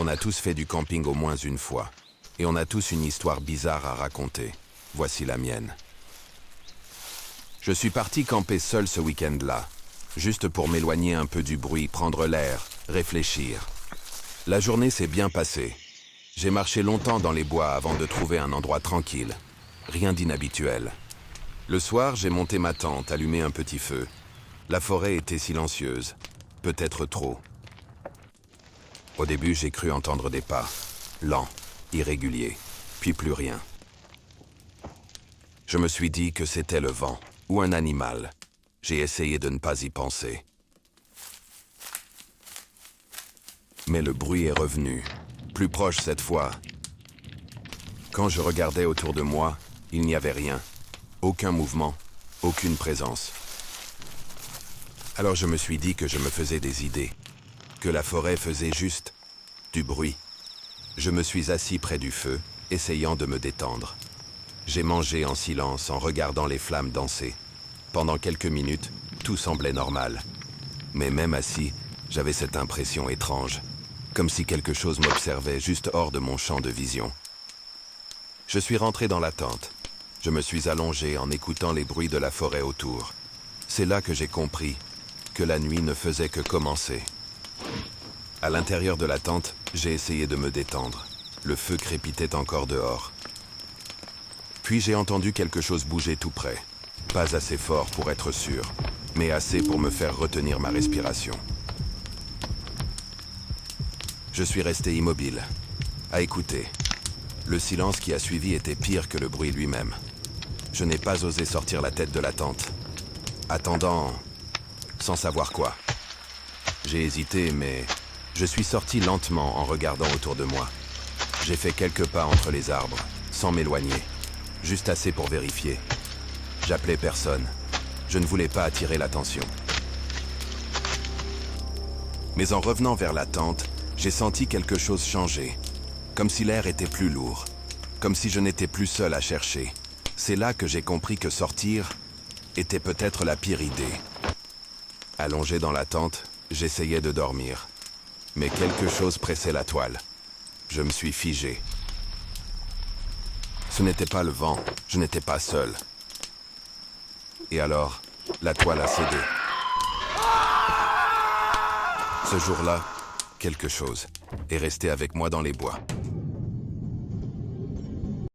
On a tous fait du camping au moins une fois. Et on a tous une histoire bizarre à raconter. Voici la mienne. Je suis parti camper seul ce week-end-là, juste pour m'éloigner un peu du bruit, prendre l'air, réfléchir. La journée s'est bien passée. J'ai marché longtemps dans les bois avant de trouver un endroit tranquille. Rien d'inhabituel. Le soir, j'ai monté ma tente, allumé un petit feu. La forêt était silencieuse. Peut-être trop. Au début, j'ai cru entendre des pas. Lents, irréguliers, puis plus rien. Je me suis dit que c'était le vent, ou un animal. J'ai essayé de ne pas y penser. Mais le bruit est revenu, plus proche cette fois. Quand je regardais autour de moi, il n'y avait rien. Aucun mouvement, aucune présence. Alors je me suis dit que je me faisais des idées, que la forêt faisait juste du bruit. Je me suis assis près du feu, essayant de me détendre. J'ai mangé en silence en regardant les flammes danser. Pendant quelques minutes, tout semblait normal. Mais même assis, j'avais cette impression étrange, comme si quelque chose m'observait juste hors de mon champ de vision. Je suis rentré dans la tente. Je me suis allongé en écoutant les bruits de la forêt autour. C'est là que j'ai compris que la nuit ne faisait que commencer. À l'intérieur de la tente, j'ai essayé de me détendre. Le feu crépitait encore dehors. Puis j'ai entendu quelque chose bouger tout près. Pas assez fort pour être sûr, mais assez pour me faire retenir ma respiration. Je suis resté immobile, à écouter. Le silence qui a suivi était pire que le bruit lui-même. Je n'ai pas osé sortir la tête de la tente, attendant, sans savoir quoi. J'ai hésité, mais je suis sorti lentement en regardant autour de moi. J'ai fait quelques pas entre les arbres, sans m'éloigner, juste assez pour vérifier. J'appelais personne. Je ne voulais pas attirer l'attention. Mais en revenant vers la tente, j'ai senti quelque chose changer. Comme si l'air était plus lourd. Comme si je n'étais plus seul à chercher. C'est là que j'ai compris que sortir était peut-être la pire idée. Allongé dans la tente, j'essayais de dormir. Mais quelque chose pressait la toile. Je me suis figé. Ce n'était pas le vent, je n'étais pas seul. Et alors, la toile a cédé. Ce jour-là, quelque chose est resté avec moi dans les bois.